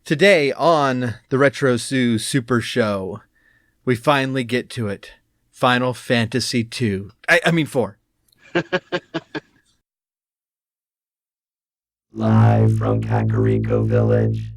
Today on the Retro Zoo Super Show, we finally get to it. Final Fantasy 2. I mean 4. Live from Kakariko Village.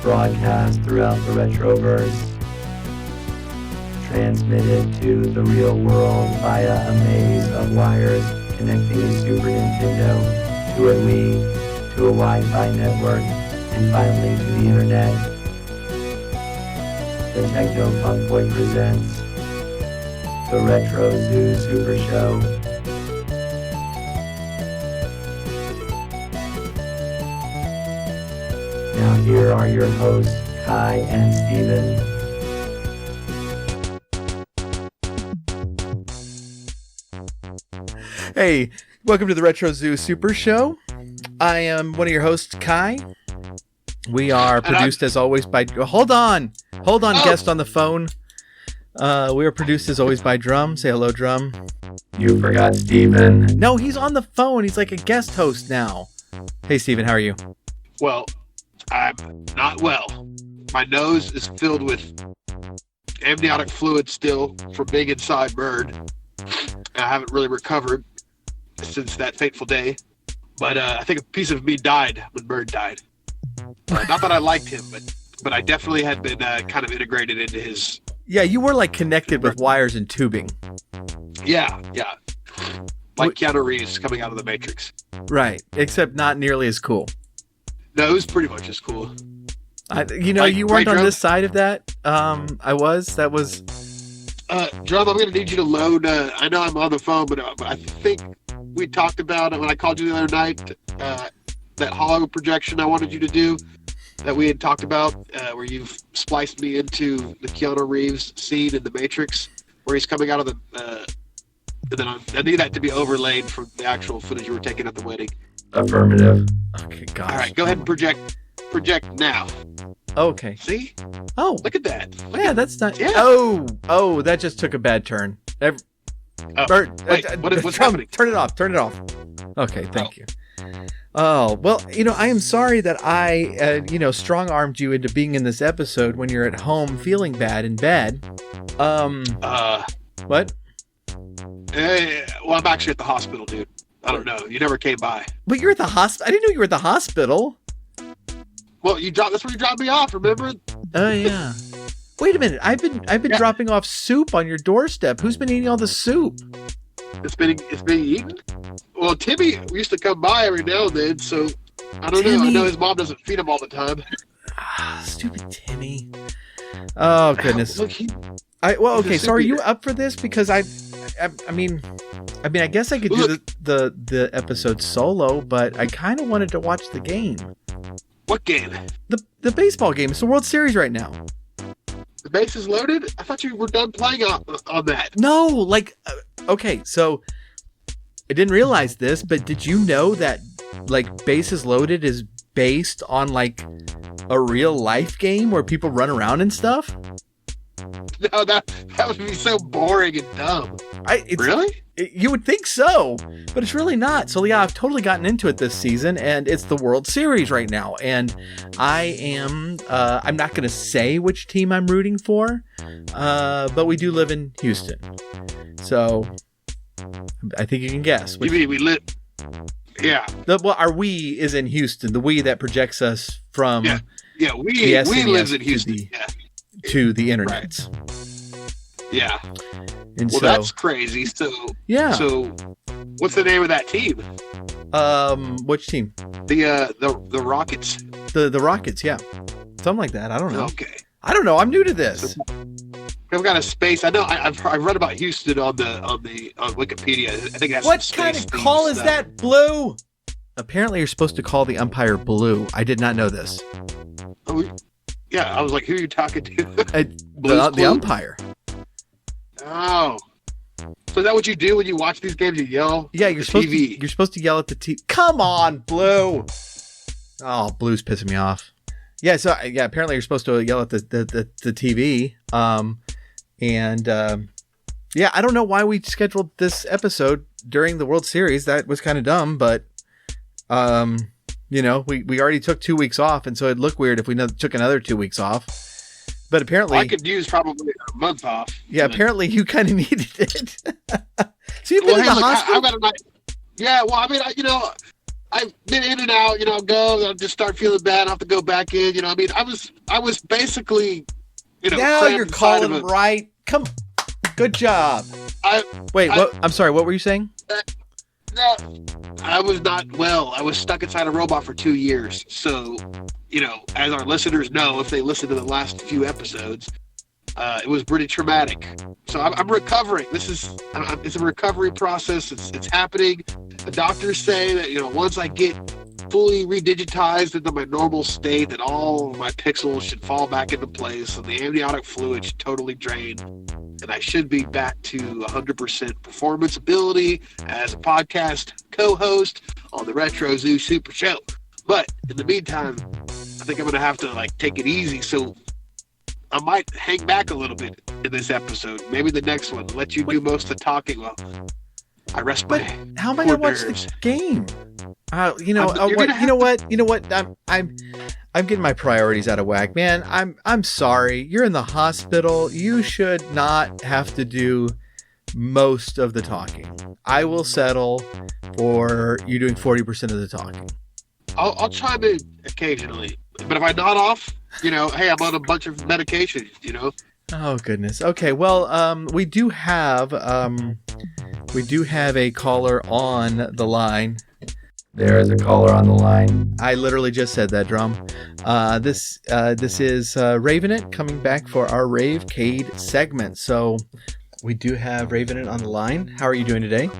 Broadcast throughout the Retroverse. Transmitted to the real world via a maze of wires connecting a Super Nintendo to a Wii, to a Wi-Fi network, and finally to the internet. The Techno Funk Boy presents the Retro Zoo Super Show. Now here are your hosts, Kai and Steven. Hey, welcome to the Retro Zoo Super Show. I am one of your hosts, Kai. We are produced as always by... Hold on, guest on the phone. We are produced as always by Drum. Say hello, Drum. You forgot Steven. No, he's on the phone. He's like a guest host now. Hey, Steven, how are you? Well, I'm not well. My nose is filled with amniotic fluid still from being inside Bird. I haven't really recovered since that fateful day. But I think a piece of me died when Bird died. Not that I liked him, but I definitely had been kind of integrated into his... Yeah, you were like connected with wires and tubing. Yeah. Like Keanu Reeves coming out of the Matrix. Right, except not nearly as cool. No, it was pretty much as cool. You weren't on this side of that. I was. That was... Drum, I'm going to need you to load... I know I'm on the phone, but I think we talked about it when I called you the other night, that hollow projection I wanted you to do that we had talked about, where you've spliced me into the Keanu Reeves scene in The Matrix, where he's coming out of the... and then I need that to be overlaid from the actual footage you were taking at the wedding. Affirmative. Okay, gosh. All right, go ahead and project now. Okay. See? Oh. Look at that. That's not... Yeah. Oh, that just took a bad turn. Bert, what's happening? Turn it off. Okay, thank you. Oh, well, I am sorry that I, strong-armed you into being in this episode when you're at home feeling bad in bed. What? Well, I'm actually at the hospital, dude. I don't know. You never came by. But you're at the hospital? I didn't know you were at the hospital. Well, that's where you dropped me off, remember? Oh, yeah. Wait a minute. I've been dropping off soup on your doorstep. Who's been eating all the soup? It's being eaten? Well, Timmy used to come by every now and then, so I don't know. I know his mom doesn't feed him all the time. Stupid Timmy. Oh, goodness. Look, okay, so are you up for this? Because I mean, I guess I could do the episode solo, but I kind of wanted to watch the game. What game? The baseball game. It's the World Series right now. The base is loaded? I thought you were done playing on that. No, okay, so I didn't realize this, but did you know that Bases Loaded is based on a real life game where people run around and stuff? No, that would be so boring and dumb. Really? You would think so, but it's really not. So yeah, I've totally gotten into it this season, and it's the World Series right now, and I'm not going to say which team I'm rooting for, but we do live in Houston, so I think you can guess. You mean we live? Yeah. Our we is in Houston, the we that projects us from we live in Houston to the internet. Right. Yeah. And well, that's crazy. So yeah. So, what's the name of that team? Which team? The Rockets. The Rockets. Yeah. It's something like that. I don't know. Okay. I don't know. I'm new to this. I've got a space. I know. I've read about Houston on Wikipedia. I think that's What kind of call is that, Blue? Apparently, you're supposed to call the umpire Blue. I did not know this. Oh, yeah, I was like, who are you talking to? The umpire. Oh. So is that what you do when you watch these games? You yell? Yeah, you're supposed to yell at the TV. Come on, Blue. Oh, Blue's pissing me off. Yeah, so apparently you're supposed to yell at the TV. Yeah, I don't know why we scheduled this episode during the World Series. That was kind of dumb, but we already took 2 weeks off, and so it'd look weird if we took another 2 weeks off. But apparently, I could use probably a month off. Yeah, apparently you kind of needed it. So you've been in the hospital. Yeah, well, I mean, I've been in and out. I'll just start feeling bad. I have to go back in. I mean, I was basically, Now you're calling right. Come, good job. I'm sorry. What were you saying? I was not well. I was stuck inside a robot for 2 years. So, as our listeners know, if they listen to the last few episodes, it was pretty traumatic. So I'm recovering. It's a recovery process. It's happening. The doctors say that, once I get fully redigitized into my normal state, that all of my pixels should fall back into place and the amniotic fluid should totally drain. And I should be back to 100% performance ability as a podcast co-host on the Retro Zoo Super Show. But in the meantime, I think I'm going to have to take it easy. So I might hang back a little bit in this episode. Maybe the next one. Let you do most of the talking while I rest my how am I going to watch the game? You know what? I'm getting my priorities out of whack, man. I'm sorry. You're in the hospital. You should not have to do most of the talking. I will settle for you doing 40% of the talking. I'll chime in occasionally, but if I nod off, hey, I'm on a bunch of medications. Oh goodness. Okay. Well, we do have a caller on the line. There is a caller on the line. I literally just said that, Drum. This is Ravenit coming back for our Ravecade segment. So we do have Ravenit on the line. How are you doing today?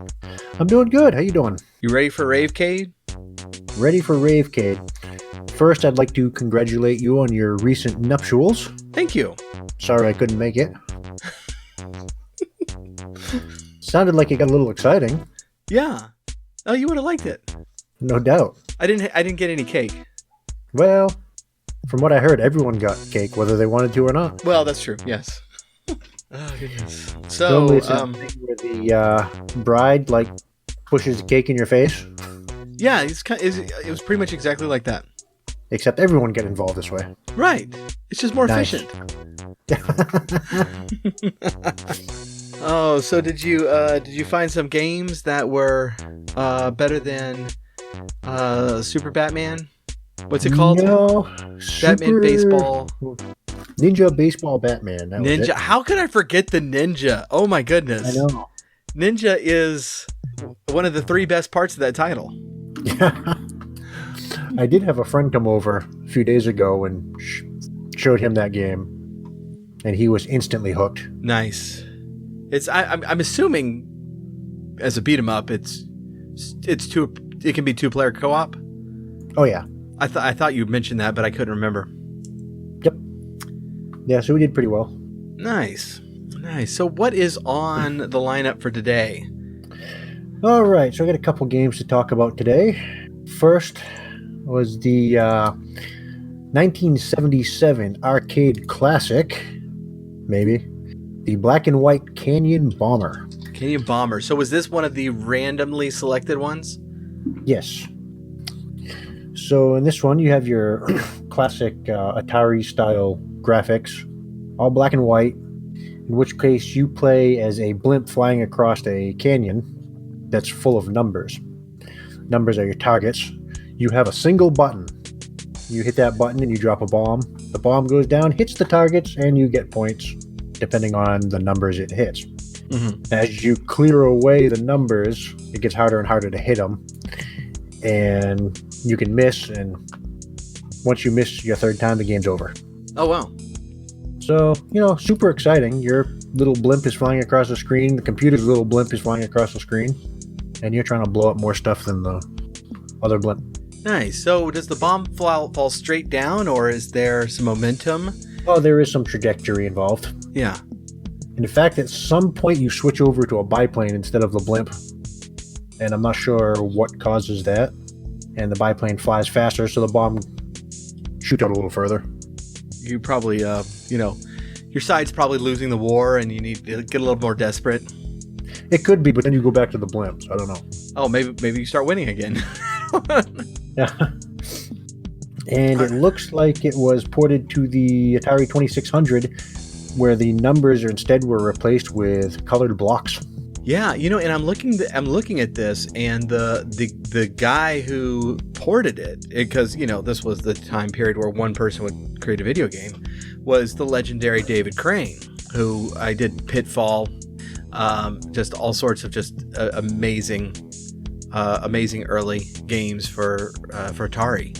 I'm doing good. How you doing? You ready for Ravecade? Ready for Ravecade. First, I'd like to congratulate you on your recent nuptials. Thank you. Sorry I couldn't make it. Sounded like it got a little exciting. Yeah. Oh, you would have liked it. No doubt. I didn't get any cake. Well, from what I heard, everyone got cake, whether they wanted to or not. Well, that's true. Yes. Oh goodness. So, normally it's a thing where the bride pushes the cake in your face. Yeah, it was pretty much exactly like that. Except everyone get involved this way. Right. It's just more efficient. Oh, so did you find some games that were better than Super Batman? What's it called? No, Batman Baseball. Ninja Baseball Batman. That Ninja. How could I forget the Ninja? Oh my goodness. I know. Ninja is one of the 3 best parts of that title. Yeah. I did have a friend come over a few days ago and showed him that game, and he was instantly hooked. Nice. I'm assuming as a beat 'em up, it can be 2-player co-op. Oh yeah. I thought you mentioned that, but I couldn't remember. Yep. Yeah, so we did pretty well. Nice. So what is on the lineup for today? All right, so I got a couple games to talk about today. First was the 1977 arcade classic, maybe, the black and white Canyon Bomber. Canyon Bomber. So was this one of the randomly selected ones? Yes. So in this one, you have your classic Atari-style graphics, all black and white, in which case you play as a blimp flying across a canyon that's full of numbers. Numbers are your targets. You have a single button. You hit that button and you drop a bomb. The bomb goes down, hits the targets, and you get points depending on the numbers it hits. Mm-hmm. As you clear away the numbers, it gets harder and harder to hit them. And you can miss, and once you miss your third time, the game's over. Oh, wow. So, super exciting. Your little blimp is flying across the screen. The computer's little blimp is flying across the screen. And you're trying to blow up more stuff than the other blimp. Nice. So does the bomb fall straight down, or is there some momentum? Oh, there is some trajectory involved. Yeah. And in fact, at some point you switch over to a biplane instead of the blimp. And I'm not sure what causes that. And the biplane flies faster, so the bomb shoots out a little further. You probably, your side's probably losing the war and you need to get a little more desperate. It could be, but then you go back to the blimps. I don't know. Oh, maybe you start winning again. Yeah. And it looks like it was ported to the Atari 2600, where the numbers instead were replaced with colored blocks. Yeah, and I'm looking at this, and the guy who ported it, because this was the time period where one person would create a video game, was the legendary David Crane, who I did Pitfall, just all sorts of just amazing early games for Atari.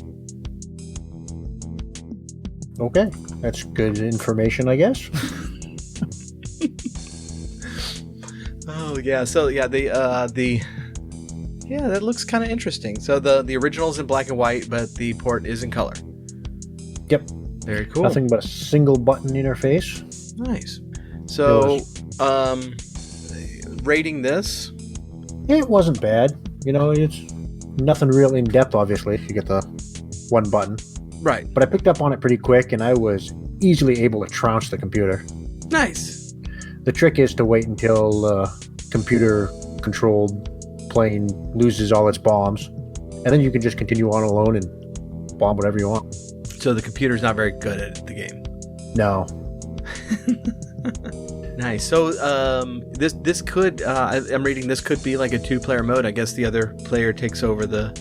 Okay, that's good information, I guess. Oh yeah, so yeah, that looks kind of interesting. So the original's in black and white, but the port is in color. Yep. Very cool. Nothing but a single button interface. Nice. So, rating this? It wasn't bad. It's nothing real in depth. Obviously, you get the one button. Right. But I picked up on it pretty quick, and I was easily able to trounce the computer. Nice. The trick is to wait until computer-controlled plane loses all its bombs, and then you can just continue on alone and bomb whatever you want. So the computer's not very good at the game. No. Nice. So this could I'm reading this could be like a 2-player mode. I guess the other player takes over the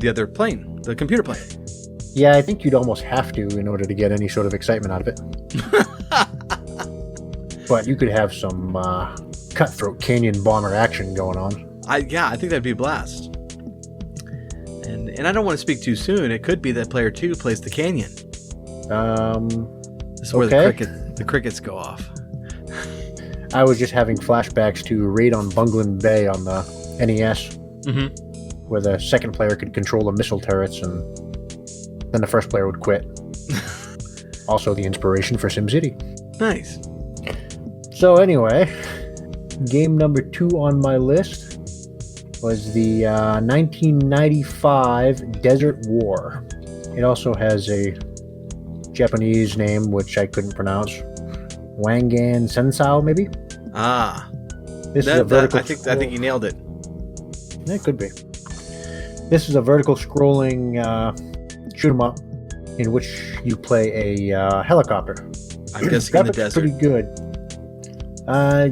other plane, the computer plane. Yeah, I think you'd almost have to in order to get any sort of excitement out of it. But you could have some cutthroat canyon bomber action going on. I think that'd be a blast. And I don't want to speak too soon. It could be that player 2 plays the canyon. This is where the crickets go off. I was just having flashbacks to Raid on Bunglin Bay on the NES, where the second player could control the missile turrets, and then the first player would quit. Also the inspiration for SimCity. Nice. So anyway, game number 2 on my list was the 1995 Desert War. It also has a Japanese name, which I couldn't pronounce. Wangan Sensao, maybe? Ah. This is a vertical. I think you nailed it. It could be. This is a vertical scrolling shoot 'em up in which you play a helicopter. I'm guessing in the desert. Pretty good. I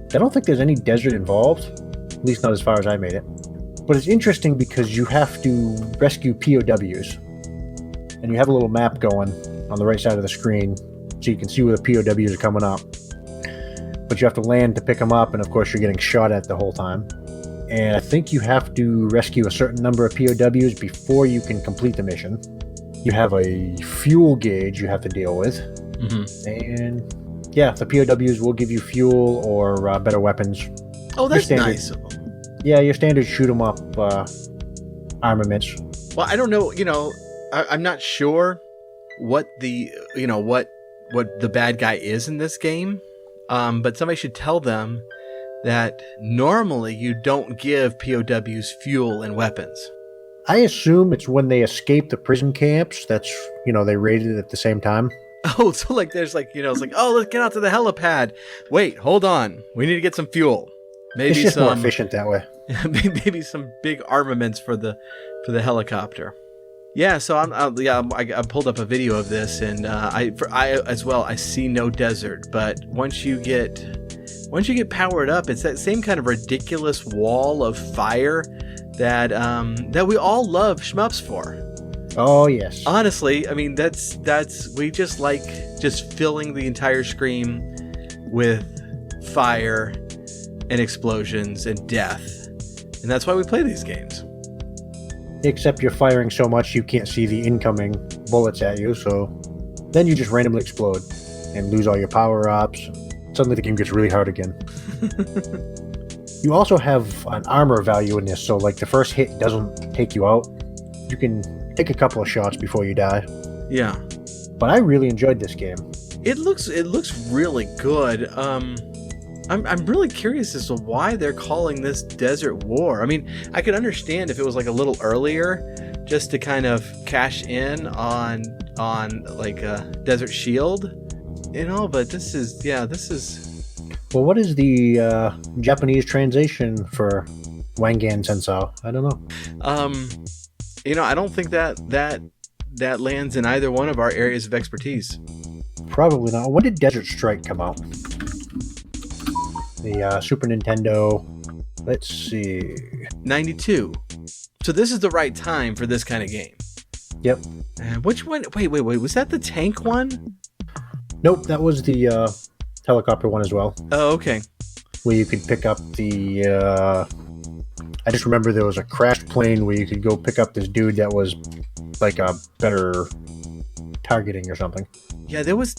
don't think there's any desert involved, at least not as far as I made it. But it's interesting because you have to rescue POWs, and you have a little map going on the right side of the screen, so you can see where the POWs are coming up. But you have to land to pick them up, and of course you're getting shot at the whole time. And I think you have to rescue a certain number of POWs before you can complete the mission. You have a fuel gauge you have to deal with. And yeah, the POWs will give you fuel or better weapons. Oh, that's nice. Yeah, your standard shoot 'em up armaments. Well, I don't know. I'm not sure what the bad guy is in this game. But somebody should tell them that normally you don't give POWs fuel and weapons. I assume it's when they escape the prison camps. That's they raided it at the same time. Oh, so there's it's like, oh, let's get out to the helipad. Wait, hold on. We need to get some fuel. Maybe it's just more efficient that way. Maybe some big armaments for the helicopter. Yeah, so I pulled up a video of this, and I see no desert, but once you get powered up, it's that same kind of ridiculous wall of fire that we all love shmups for. Oh yes. Honestly, I mean that's we just like just filling the entire screen with fire and explosions and death, and that's why we play these games. except you're firing so much you can't see the incoming bullets at you, so then you just randomly explode and lose all your power-ups. Suddenly the game gets really hard again. You also have an armor value in this, so like the first hit doesn't take you out. You can take a couple of shots before you die. Yeah. But I really enjoyed this game. It looks really good. I'm really curious as to why they're calling this Desert War. I mean, I could understand if it was like a little earlier, just to kind of cash in on like Desert Shield, But this is. Well, what is the Japanese translation for Wangan Sensao? I don't know. I don't think that lands in either one of our areas of expertise. Probably not. When did Desert Strike come out? The Super Nintendo. Let's see. 92. So this is the right time for this kind of game. Yep. Which one? Wait. Was that the tank one? Nope, that was the helicopter one as well. Oh, okay. Where you could pick up the... I just remember there was a crashed plane where you could go pick up this dude that was like a better targeting or something. Yeah, there was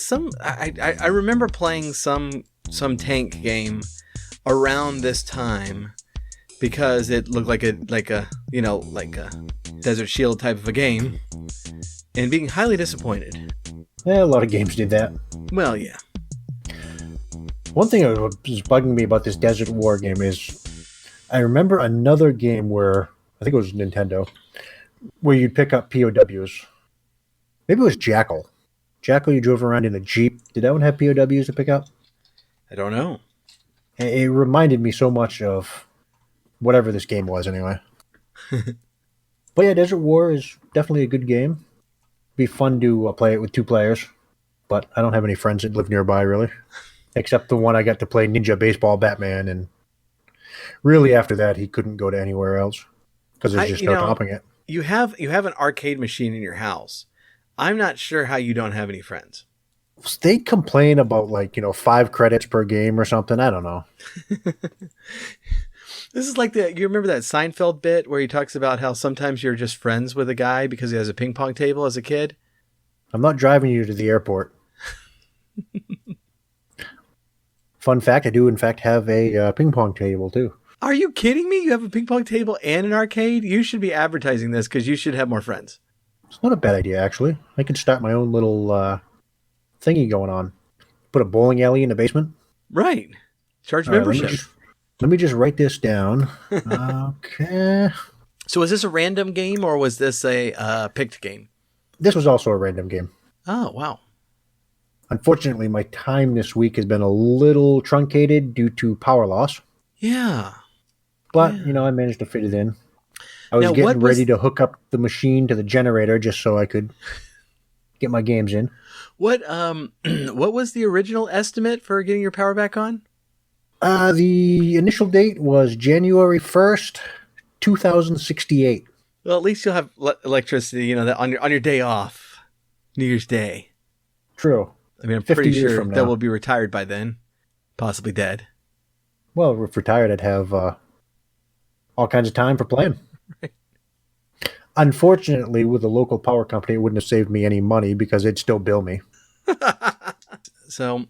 some. I remember playing some tank game around this time because it looked like a Desert Shield type of a game, and being highly disappointed. Yeah, a lot of games did that. Well, yeah. One thing that was bugging me about this Desert War game is I remember another game where I think it was Nintendo where you'd pick up POWs. Maybe it was Jackal. Jackal, you drove around in a Jeep. Did that one have POWs to pick up? I don't know. It reminded me so much of whatever this game was, anyway. But yeah, Desert War is definitely a good game. Be fun to play it with 2 players, but I don't have any friends that live nearby, really. Except the one I got to play Ninja Baseball Batman, and really after that, he couldn't go to anywhere else because there's just no topping it. You have an arcade machine in your house. I'm not sure how you don't have any friends. They complain about 5 credits per game or something. I don't know. This is like you remember that Seinfeld bit where he talks about how sometimes you're just friends with a guy because he has a ping pong table as a kid? I'm not driving you to the airport. Fun fact, I do in fact have a ping pong table too. Are you kidding me? You have a ping pong table and an arcade? You should be advertising this because you should have more friends. It's not a bad idea, actually. I could start my own little thingy going on. Put a bowling alley in the basement. Right. Charge membership. Let me just write this down. Okay. So was this a random game or was this a picked game? This was also a random game. Oh, wow. Unfortunately, my time this week has been a little truncated due to power loss. Yeah. But, I managed to fit it in. I was getting ready to hook up the machine to the generator just so I could get my games in. What was the original estimate for getting your power back on? The initial date was January 1st, 2068. Well, at least you'll have electricity, on your day off, New Year's Day. True. I mean, I'm pretty sure that will be retired by then, possibly dead. Well, if retired, I'd have all kinds of time for playing. Right. Unfortunately, with the local power company, it wouldn't have saved me any money because they'd still bill me. So,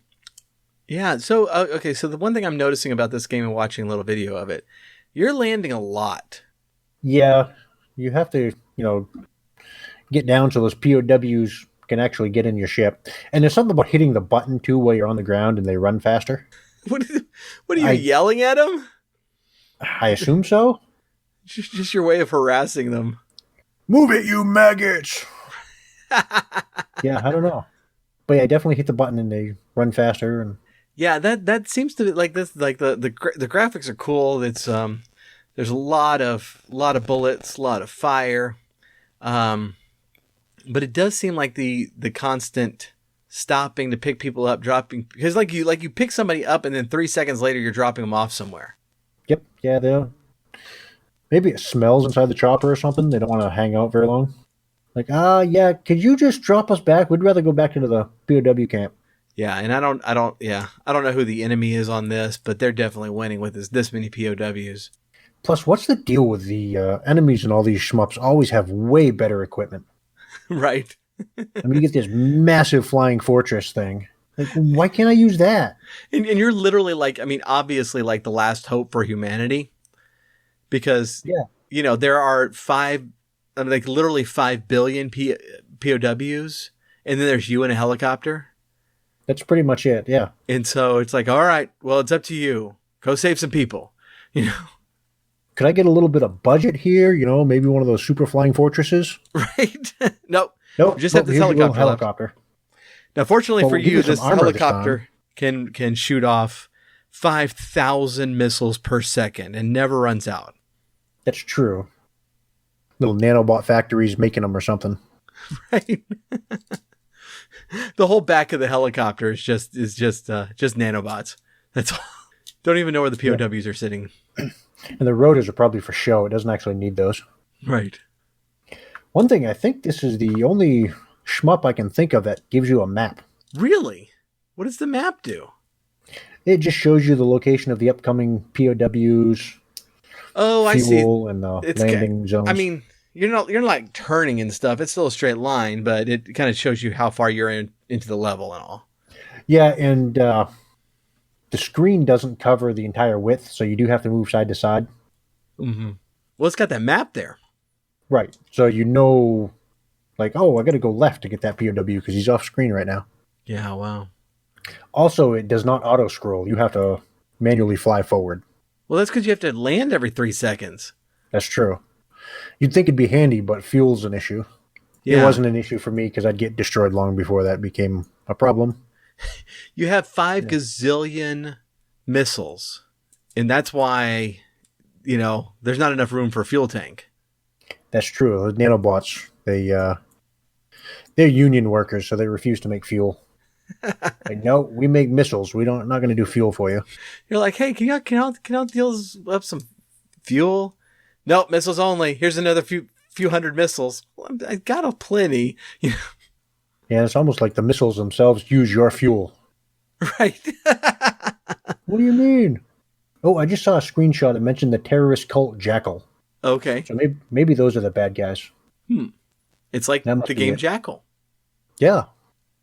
yeah. So, okay. So the one thing I'm noticing about this game and watching a little video of it, you're landing a lot. Yeah. You have to, get down so those POWs can actually get in your ship. And there's something about hitting the button, too, while you're on the ground and they run faster. What are you yelling at them? I assume so. Just your way of harassing them. Move it, you maggots! Yeah, I don't know. But yeah, I definitely hit the button and they run faster. And yeah, that seems to be like this. Like the graphics are cool. It's there's a lot of bullets, a lot of fire, but it does seem like the constant stopping to pick people up, dropping, because you pick somebody up and then 3 seconds later you're dropping them off somewhere. Yep. Yeah, maybe it smells inside the chopper or something. They don't want to hang out very long. Like, yeah, could you just drop us back? We'd rather go back into the POW camp. Yeah, and I don't know who the enemy is on this, but they're definitely winning with this many POWs. Plus, what's the deal with the enemies and all these shmups always have way better equipment? Right. I mean, you get this massive flying fortress thing. Like, why can't I use that? And you're literally like, I mean, obviously like the last hope for humanity, because, Yeah. there are like literally 5 billion POWs, and then there's you in a helicopter. That's pretty much it. Yeah. And so it's like, all right, well, it's up to you. Go save some people. Could I get a little bit of budget here? Maybe one of those super flying fortresses? Right? Nope. Nope. You just have this here's your little helicopter left. helicopter. Now, fortunately Well, for we'll give you, you some this armor this helicopter can shoot off 5,000 missiles per second and never runs out. That's true. Little nanobot factories making them or something. Right? The whole back of the helicopter is just nanobots. That's all. Don't even know where the POWs are sitting. And the rotors are probably for show. It doesn't actually need those. Right. One thing, I think this is the only shmup I can think of that gives you a map. Really? What does the map do? It just shows you the location of the upcoming POWs, Oh, I see. fuel, and the landing zones. I mean, you're not like turning and stuff. It's still a straight line, but it kind of shows you how far you're into the level and all. Yeah, and the screen doesn't cover the entire width, so you do have to move side to side. Mm-hmm. Well, it's got that map there. Right. So like, I got to go left to get that POW because he's off screen right now. Yeah, wow. Also, it does not auto scroll. You have to manually fly forward. Well, that's because you have to land every 3 seconds. That's true. You'd think it'd be handy, but fuel's an issue. Yeah. It wasn't an issue for me because I'd get destroyed long before that became a problem. You have 5 gazillion missiles, and that's why, there's not enough room for a fuel tank. That's true. Those nanobots, they're union workers, so they refuse to make fuel. Like, no, we make missiles. Not going to do fuel for you. You're like, hey, can y'all deal up some fuel? Nope, missiles only. Here's another few hundred missiles. Well, I got a plenty. Yeah, it's almost like the missiles themselves use your fuel. Right. What do you mean? Oh, I just saw a screenshot that mentioned the terrorist cult Jackal. Okay. So maybe those are the bad guys. It's like the game Jackal. Yeah.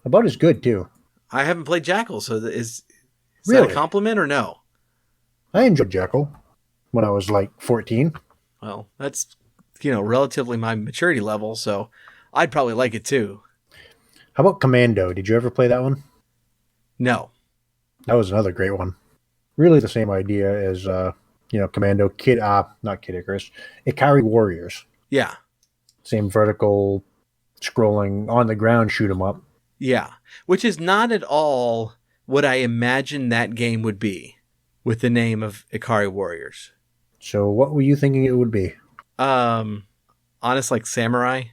About as good, too. I haven't played Jackal, so is Really? that a compliment or no? I enjoyed Jackal when I was like 14. Well, that's, relatively my maturity level, so I'd probably like it too. How about Commando? Did you ever play that one? No. That was another great one. Really the same idea as, Commando, not Kid Icarus, Ikari Warriors. Yeah. Same vertical scrolling on the ground, shoot 'em up. Yeah. Which is not at all what I imagined that game would be with the name of Ikari Warriors. So what were you thinking it would be? Honest, like samurai.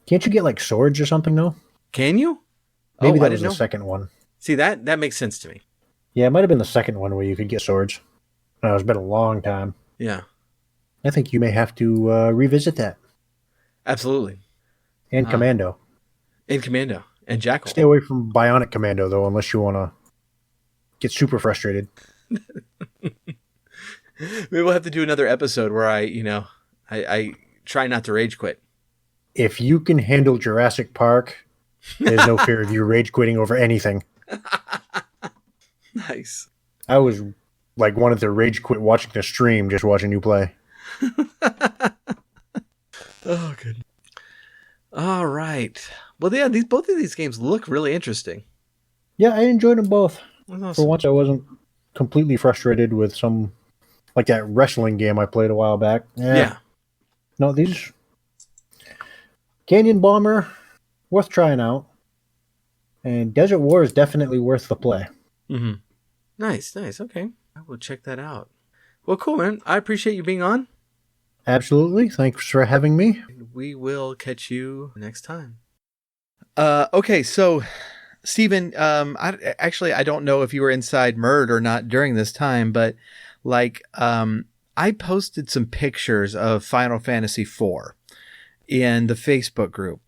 Can't you get like swords or something, though? Can you? Maybe I that was didn't the know. second one. See, that makes sense to me. Yeah, it might have been the second one where you could get swords. It's been a long time. Yeah. I think you may have to revisit that. Absolutely. And Commando. And Commando. And Jackal. Stay away from Bionic Commando, though, unless you want to get super frustrated. Maybe we'll have to do another episode where I try not to rage quit. If you can handle Jurassic Park, there's no fear of you rage quitting over anything. Nice. I was like wanted to rage quit watching the stream, just watching you play. Oh, good. All right. Well, yeah, both of these games look really interesting. Yeah, I enjoyed them both. Awesome. For once, I wasn't completely frustrated with some, like that wrestling game I played a while back. Yeah. No, these Canyon Bomber, worth trying out. And Desert War is definitely worth the play. Mm-hmm. Nice. Okay. I will check that out. Well, cool, man. I appreciate you being on. Absolutely. Thanks for having me. We will catch you next time. Okay, so Steven, I don't know if you were inside Murd or not during this time, but I posted some pictures of Final Fantasy IV in the Facebook group.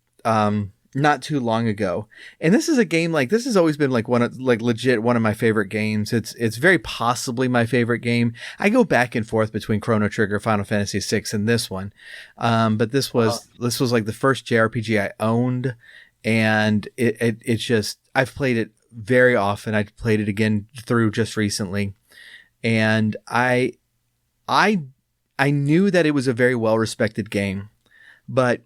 not too long ago. And this is a game this has always been legit one of my favorite games. It's very possibly my favorite game. I go back and forth between Chrono Trigger, Final Fantasy VI, and this one. But this was like the first JRPG I owned, and it's just, I've played it very often. I played it again through just recently, and I knew that it was a very well respected game, but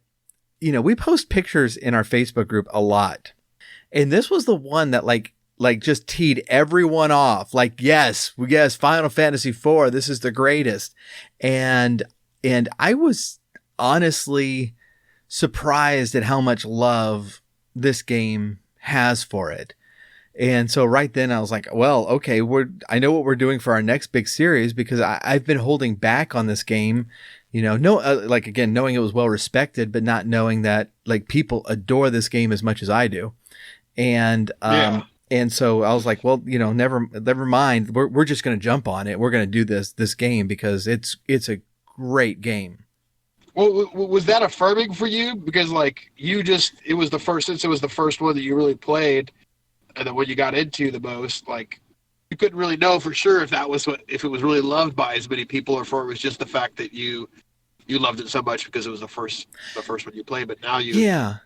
we post pictures in our Facebook group a lot. And this was the one that like just teed everyone off. Like, yes, Final Fantasy IV, this is the greatest. And I was honestly surprised at how much love this game has for it. And so right then I was like, well, okay, I know what we're doing for our next big series, because I've been holding back on this game. Again, knowing it was well respected, but not knowing that people adore this game as much as I do. And, and so I was like, well, never mind. We're just going to jump on it. We're going to do this game because it's a great game. Well, was that affirming for you? Because it was the first one that you really played. And then when you got into the most, you couldn't really know for sure if it was really loved by as many people, or if it was just the fact that you loved it so much because it was the first one you played. But now and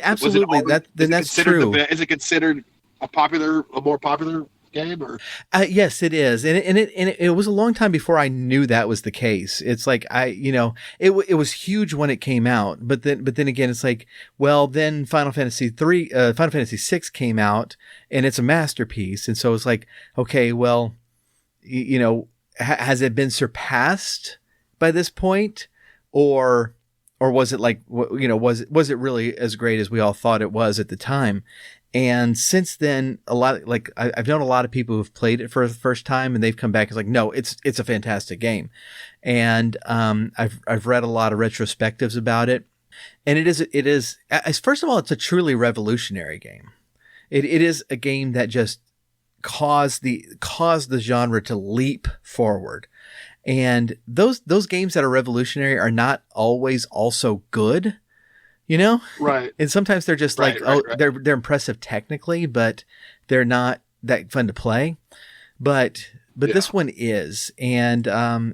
absolutely that's true. Is it considered a more popular game, or? Yes, it is, and it was a long time before I knew that was the case. It's like it was huge when it came out, but then again, it's like, well, then Final Fantasy VI came out, and it's a masterpiece, and so it's like, okay, well, has it been surpassed by this point, or was it was it really as great as we all thought it was at the time? And since then, I've known a lot of people who've played it for the first time, and they've come back and like, no, it's a fantastic game. And I've read a lot of retrospectives about it, and it is first of all, it's a truly revolutionary game. It is a game that just caused the genre to leap forward. And those games that are revolutionary are not always also good. Right. And sometimes they're just right. They're impressive technically, but they're not that fun to play. But this one is, and so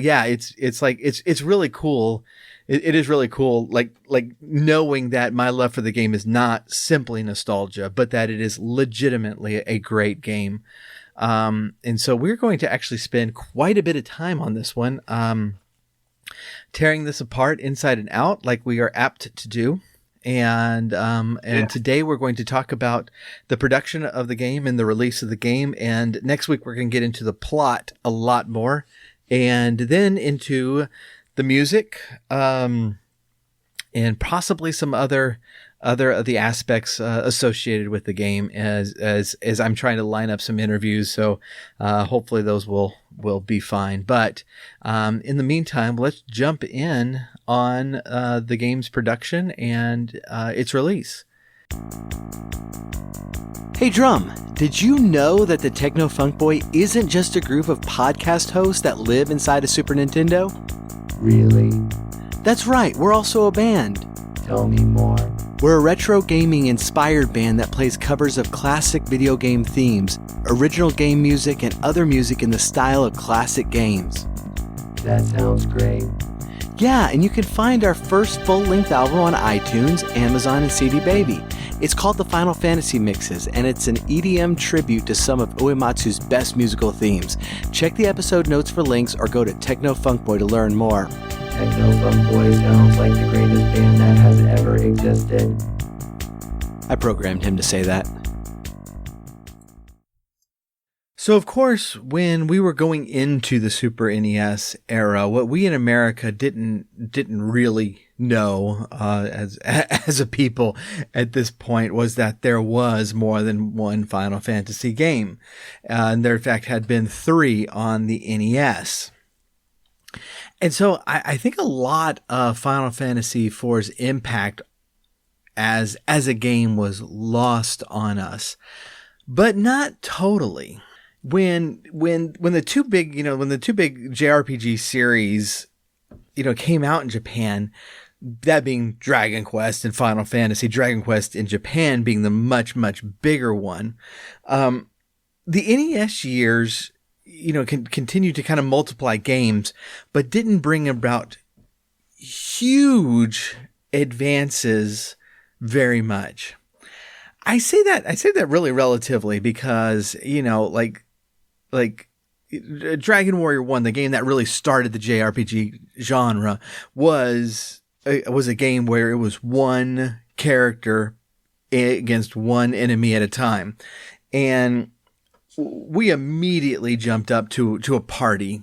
it's really cool. It is really cool, like knowing that my love for the game is not simply nostalgia, but that it is legitimately a great game. And so we're going to actually spend quite a bit of time on this one. Tearing this apart inside and out, like we are apt to do. And today we're going to talk about the production of the game and the release of the game. And next week we're going to get into the plot a lot more, and then into the music, and possibly some other of the aspects associated with the game as I'm trying to line up some interviews. So hopefully those will be fine. But in the meantime, let's jump in on the game's production and its release. Hey Drum, did you know that the Techno Funk Boy isn't just a group of podcast hosts that live inside a Super Nintendo? Really? That's right, we're also a band. Tell me more. We're a retro gaming inspired band that plays covers of classic video game themes, original game music, and other music in the style of classic games. That sounds great. Yeah, and you can find our first full-length album on iTunes, Amazon, and CD Baby. It's called the Final Fantasy Mixes, and it's an EDM tribute to some of Uematsu's best musical themes. Check the episode notes for links or go to Techno Funk Boy to learn more. Techno Funk Boy sounds like the greatest band that has ever existed. I programmed him to say that. So, of course, when we were going into the Super NES era, what we in America didn't really know as a people at this point was that there was more than one Final Fantasy game. And there, in fact, had been 3 on the NES. And so I think a lot of Final Fantasy IV's impact as a game was lost on us, but not totally. When the two big JRPG series, came out in Japan, that being Dragon Quest and Final Fantasy, Dragon Quest in Japan being the much, much bigger one. The NES years, can continue to kind of multiply games, but didn't bring about huge advances very much. I say that really relatively because, like Dragon Warrior 1, the game that really started the JRPG genre, was a game where it was one character against one enemy at a time. And we immediately jumped up to a party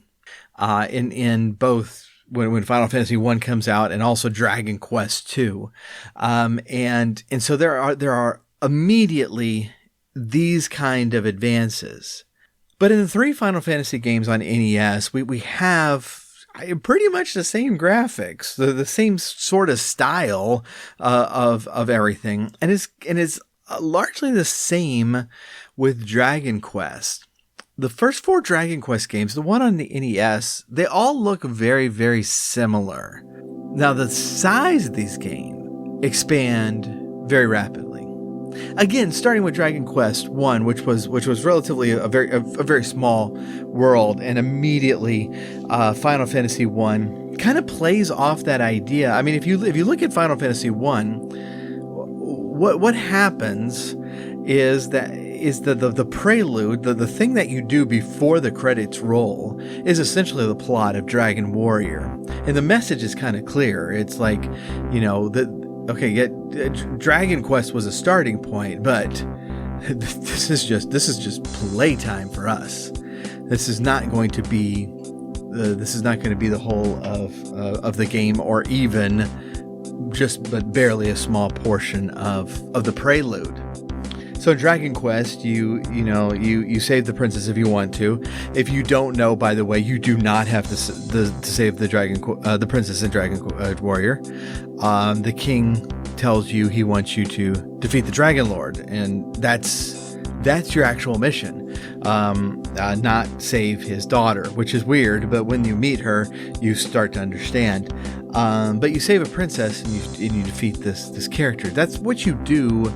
in both when Final Fantasy 1 comes out and also Dragon Quest 2. And so there are immediately these kind of advances. But in the 3 Final Fantasy games on NES, we have pretty much the same graphics, the same sort of style of everything, and it's largely the same with Dragon Quest. The first 4 Dragon Quest games, the one on the NES, they all look very, very similar. Now, the size of these games expand very rapidly. Again, starting with Dragon Quest 1, which was relatively a very small world, and immediately Final Fantasy 1 kind of plays off that idea. I mean, if you look at Final Fantasy 1, what happens is the prelude, the thing that you do before the credits roll, is essentially the plot of Dragon Warrior, and the message is kind of clear. It's like, Dragon Quest was a starting point, but this is just playtime for us. This is not going to be the whole of the game, or even but barely a small portion of the prelude. So in Dragon Quest, you save the princess if you want to. If you don't know, by the way, you do not have to save the princess in Dragon Warrior. The king tells you he wants you to defeat the Dragon Lord, and that's your actual mission. Not save his daughter, which is weird, but when you meet her, you start to understand. But you save a princess and you defeat this character. That's what you do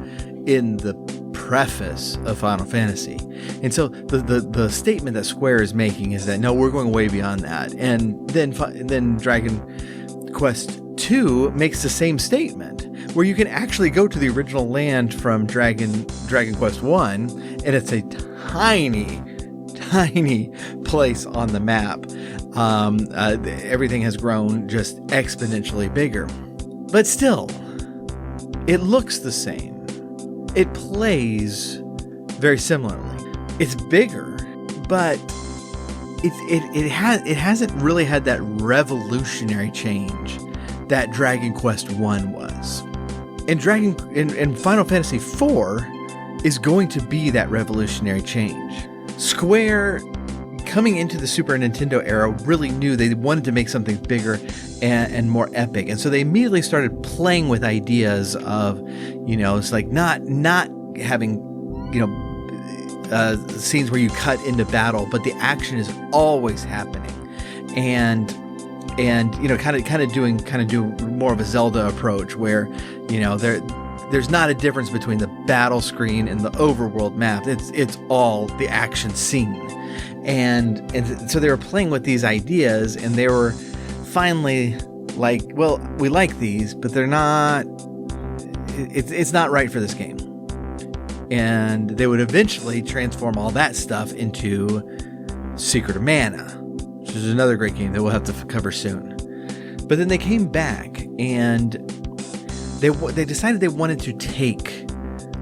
in the preface of Final Fantasy. And so the statement that Square is making is that no, we're going way beyond that. And then Dragon Quest 2 makes the same statement, where you can actually go to the original land from Dragon Quest 1, and it's a tiny place on the map. Everything has grown just exponentially bigger. But still, it looks the same. It plays very similarly. It's bigger, but it hasn't really had that revolutionary change that Dragon Quest 1 was. And Final Fantasy 4 is going to be that revolutionary change. Square, coming into the Super Nintendo era, really knew they wanted to make something bigger and more epic. And so they immediately started playing with ideas of, it's like not having, scenes where you cut into battle, but the action is always happening. And kind of do more of a Zelda approach where, there's not a difference between the battle screen and the overworld map. It's all the action scene. And so they were playing with these ideas, and they were finally like, well, we like these, but they're not, it's not right for this game. And they would eventually transform all that stuff into Secret of Mana, which is another great game that we'll have to cover soon. But then they came back, and they decided they wanted to take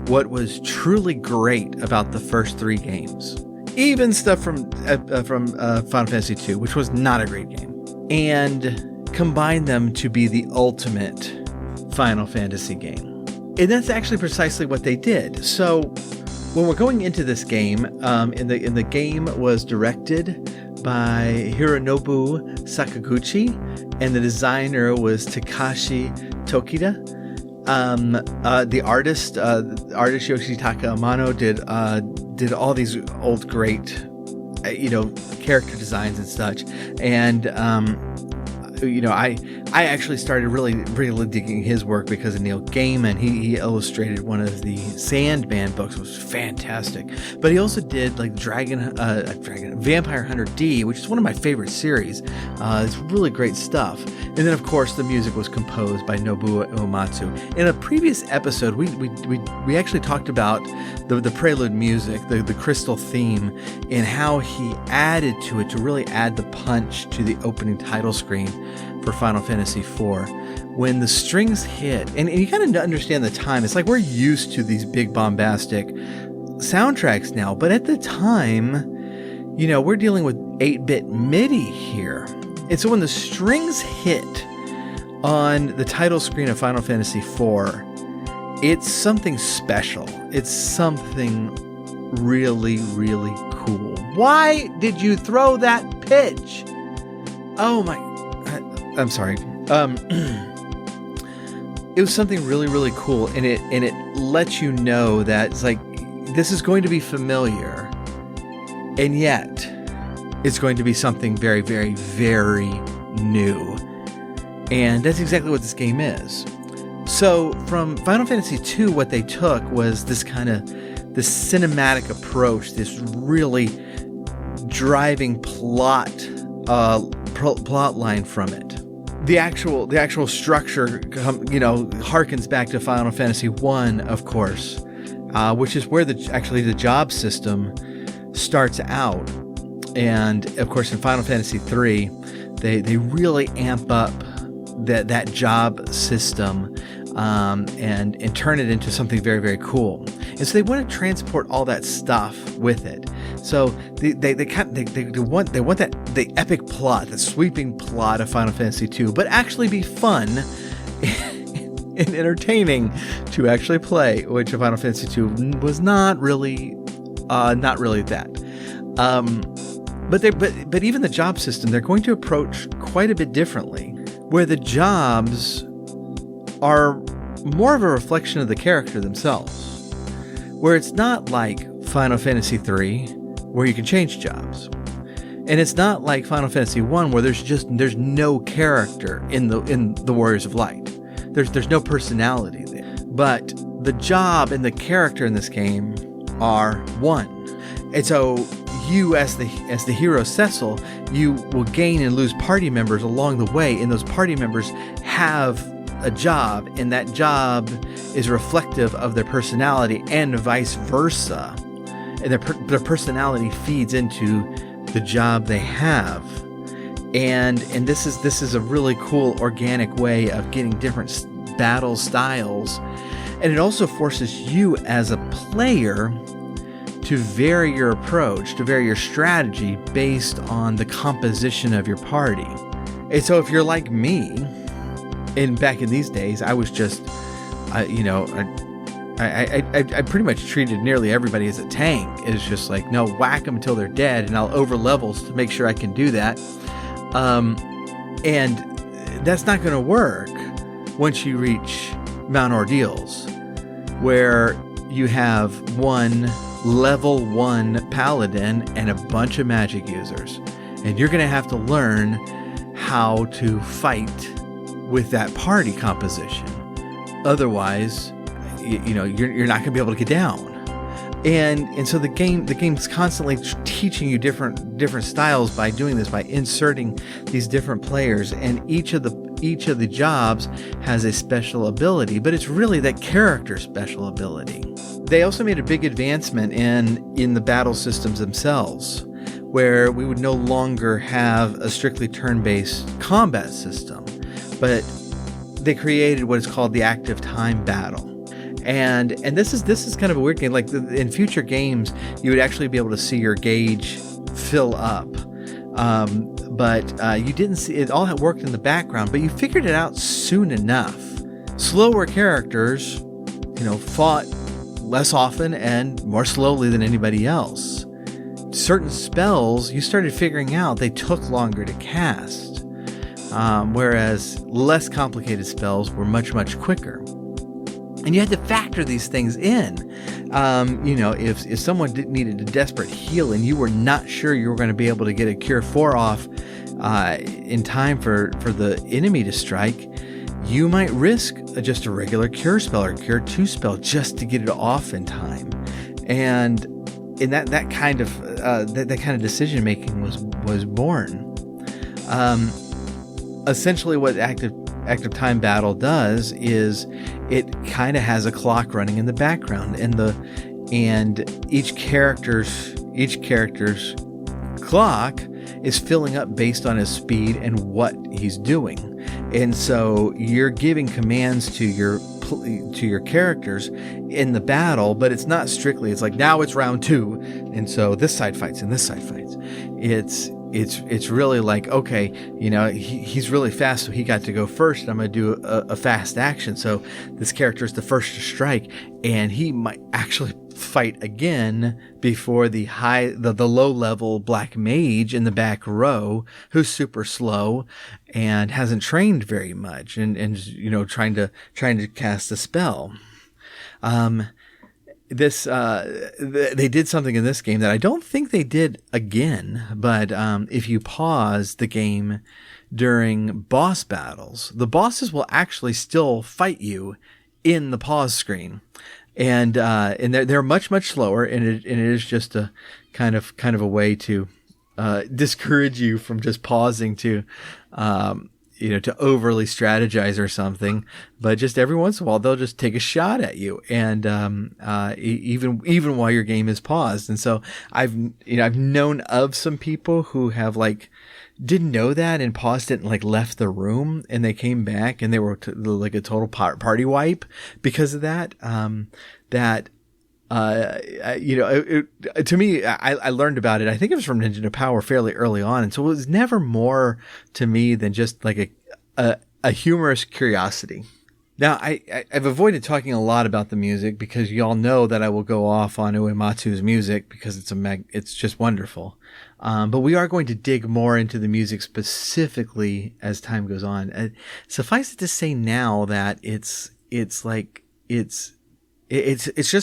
what was truly great about the first 3 games, even stuff from Final Fantasy 2, which was not a great game, and combine them to be the ultimate Final Fantasy game. And that's actually precisely what they did. So when we're going into this game, in the game was directed by Hironobu Sakaguchi, and the designer was Takashi Tokida. The artist Yoshitaka Amano did all these old great, character designs and such. And, I actually started really digging his work because of Neil Gaiman. He illustrated one of the Sandman books, which was fantastic. But he also did like Vampire Hunter D, which is one of my favorite series. It's really great stuff. And then, of course, the music was composed by Nobuo Uematsu. In a previous episode, we actually talked about the prelude music, the crystal theme, and how he added to it to really add the punch to the opening title screen for Final Fantasy IV. When the strings hit, and you kind of understand the time, it's like we're used to these big bombastic soundtracks now, but at the time, we're dealing with 8-bit MIDI here. And so when the strings hit on the title screen of Final Fantasy IV, it's something special. It's something really, really cool. Why did you throw that pitch? Oh my... I'm sorry. It was something really, really cool, and it lets you know that it's like this is going to be familiar, and yet it's going to be something very, very, very new, and that's exactly what this game is. So from Final Fantasy II, what they took was this cinematic approach, this really driving plot line from it. The actual structure, harkens back to Final Fantasy I, of course, which is where the job system starts out. And of course, in Final Fantasy III, they really amp up that job system and turn it into something very, very cool. And so they want to transport all that stuff with it. So they want the epic plot, the sweeping plot of Final Fantasy II, but actually be fun and entertaining to actually play, which Final Fantasy II was not really that. But even the job system, they're going to approach quite a bit differently, where the jobs are more of a reflection of the character themselves, where it's not like Final Fantasy III, where you can change jobs, and it's not like Final Fantasy I, where there's no character in the Warriors of Light. There's no personality there, but the job and the character in this game are one. And so you, as the hero Cecil, you will gain and lose party members along the way, and those party members have a job, and that job is reflective of their personality, and vice versa. And their personality feeds into the job they have. And this is a really cool organic way of getting different battle styles. And it also forces you as a player to vary your approach, to vary your strategy based on the composition of your party. And so if you're like me, and back in these days, I was just, I pretty much treated nearly everybody as a tank. It's just like, no, whack them until they're dead, and I'll over levels to make sure I can do that. And that's not going to work once you reach Mount Ordeals, where you have one level 1 paladin and a bunch of magic users, and you're going to have to learn how to fight with that party composition. Otherwise, you're not going to be able to get down. And so the game's constantly teaching you different styles by doing this, by inserting these different players, and each of the jobs has a special ability, but it's really that character's special ability. They also made a big advancement in the battle systems themselves, where we would no longer have a strictly turn-based combat system, but they created what is called the active time battle. And this is kind of a weird game. Like in future games, you would actually be able to see your gauge fill up, but you didn't see it. All had worked in the background, but you figured it out soon enough. Slower characters, fought less often and more slowly than anybody else. Certain spells you started figuring out they took longer to cast, whereas less complicated spells were much, much quicker. And you had to factor these things in. If someone needed a desperate heal and you were not sure you were going to be able to get a Cure 4 off in time for the enemy to strike, you might risk just a regular cure spell or cure 2 spell just to get it off in time. And in that kind of decision making was born. Essentially, what active time battle does is it kind of has a clock running in the background, and each character's clock is filling up based on his speed and what he's doing. And so you're giving commands to your characters in the battle, but it's not strictly, it's like, now it's round 2, and so this side fights and this side fights. It's really like, okay, he's really fast, so he got to go first, and I'm going to do a fast action. So this character is the first to strike, and he might actually fight again before the low level black mage in the back row, who's super slow and hasn't trained very much, and trying to cast a spell. They did something in this game that I don't think they did again, but if you pause the game during boss battles, the bosses will actually still fight you in the pause screen, and they're much slower, and it is just a kind of a way to discourage you from just pausing to to overly strategize or something, but just every once in a while they'll just take a shot at you, and even while your game is paused. And so I've known of some people who have didn't know that and paused it and left the room, and they came back and they were like a total party wipe because of that. To me, I learned about it. I think it was from Ninja No Power fairly early on, and so it was never more to me than just like a humorous curiosity. Now, I've avoided talking a lot about the music because y'all know that I will go off on Uematsu's music because it's just wonderful. But we are going to dig more into the music specifically as time goes on. Suffice it to say now that it's just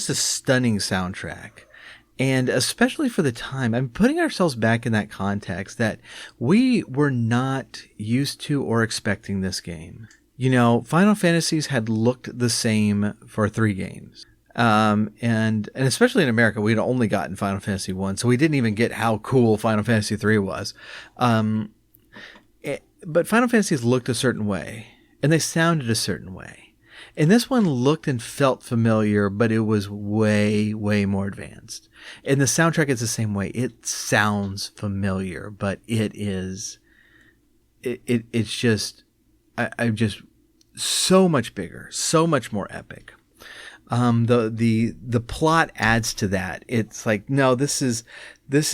a stunning soundtrack. And especially for the time, I'm putting ourselves back in that context that we were not used to or expecting this game. Final Fantasies had looked the same for 3 games. And especially in America, we'd only gotten Final Fantasy 1, so we didn't even get how cool Final Fantasy 3 was. But Final Fantasies looked a certain way, and they sounded a certain way. And this one looked and felt familiar, but it was way, way more advanced. And the soundtrack is the same way. It sounds familiar, but it's just so much bigger, so much more epic. The plot adds to that. It's like, no, this is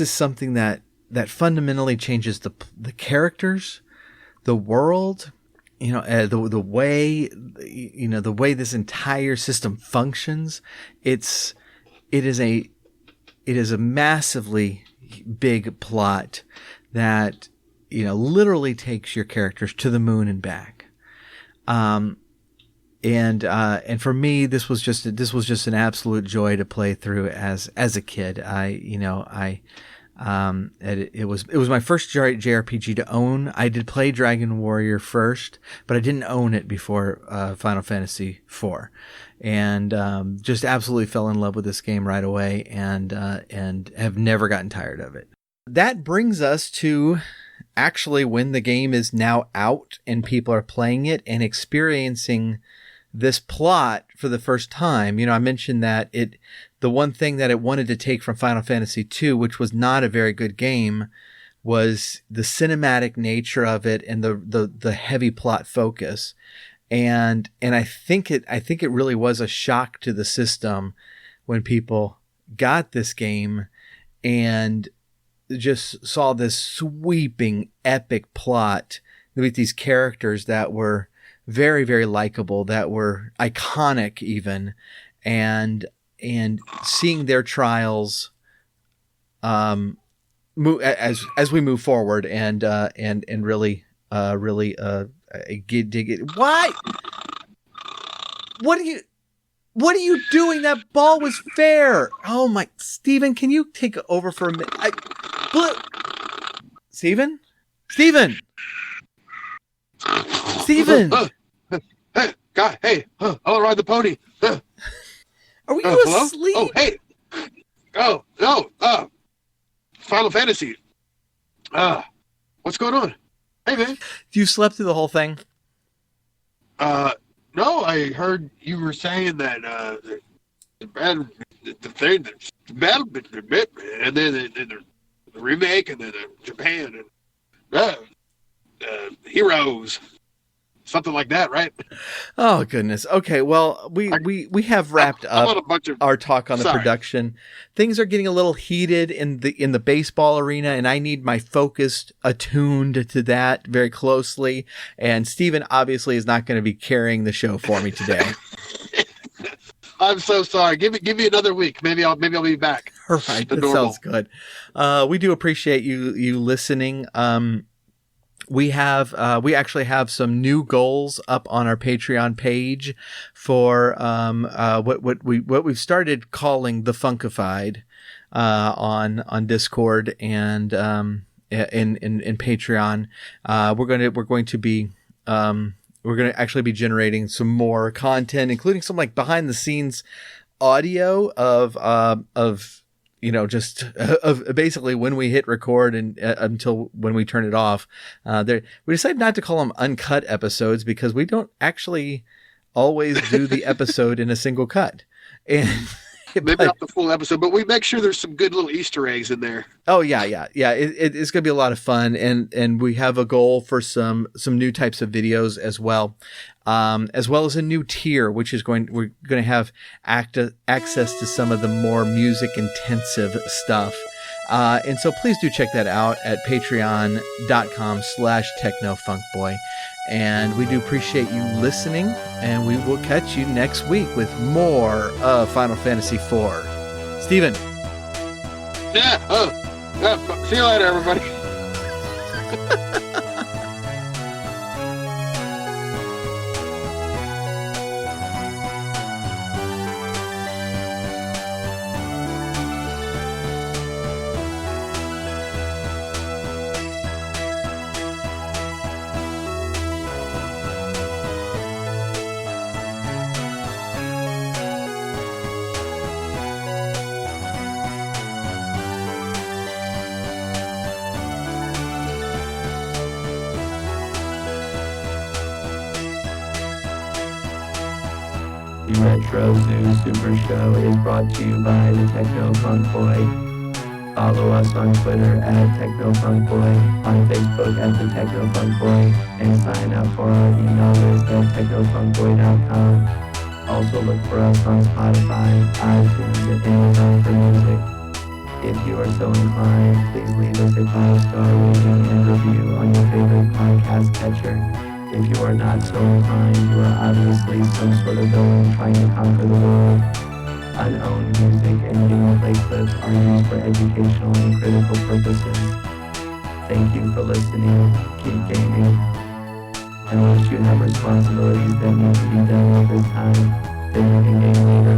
something that fundamentally changes the characters, the world, the way this entire system functions. It is a massively big plot that literally takes your characters to the moon and back. And for me, this was just an absolute joy to play through as a kid. It was my first JRPG to own. I did play Dragon Warrior first, but I didn't own it before Final Fantasy IV, and just absolutely fell in love with this game right away, and have never gotten tired of it. That brings us to actually when the game is now out and people are playing it and experiencing this plot for the first time. I mentioned that the one thing that it wanted to take from Final Fantasy II, which was not a very good game, was the cinematic nature of it and the heavy plot focus. And I think it really was a shock to the system when people got this game and just saw this sweeping epic plot with these characters that were very, very likable, that were iconic even, and seeing their trials move as we move forward and really dig it. Why? What are you doing? That ball was fair. Oh my, Steven, can you take over for a minute? Steven? Steven! Steven! Hey, guy, hey, I'll ride the pony. Are you Hello? asleep? Oh, hey. Oh, no. Final Fantasy. What's going on? Hey, man. You slept through the whole thing? No, I heard you were saying that the battle, and then the remake, and then Japan, and Heroes, something like that, right? Oh goodness. Okay, well we have wrapped I'm on up a bunch of our talk on the Sorry. production. Things are getting a little heated in the baseball arena, and I need my focus attuned to that very closely. And Steven obviously is not going to be carrying the show for me today. I'm so sorry. Give me another week. Maybe I'll be back. All right, to that normal. sounds good. We do appreciate you listening. We actually have some new goals up on our Patreon page for what we've started calling the Funkified on Discord and in Patreon. We're going to actually be generating some more content, including some like behind the scenes audio of just of basically when we hit record and until when we turn it off. We decided not to call them uncut episodes because we don't actually always do the episode in a single cut. And Maybe not the full episode, but we make sure there's some good little Easter eggs in there. Oh yeah. It's going to be a lot of fun, and we have a goal for some new types of videos as well as a new tier, which is we're going to have access to some of the more music intensive stuff. And so please do check that out at patreon.com/technofunkboy. And we do appreciate you listening, and we will catch you next week with more of Final Fantasy IV. Steven. Yeah. See you later, everybody. The Retro Zoo Super Show is brought to you by the Techno Funk Boy. Follow us on Twitter at Techno Funk Boy, on Facebook at the Techno Funk Boy, and sign up for our email list at technofunkboy.com. Also look for us on Spotify, iTunes, and Amazon for music. If you are so inclined, please leave us a 5-star rating and review on your favorite podcast catcher. If you are not so inclined, you are obviously some sort of villain trying to conquer the world. Unowned music and gameplay clips are used for educational and critical purposes. Thank you for listening, keep gaming, and once you have responsibilities that need to be done at this time, then you can game later.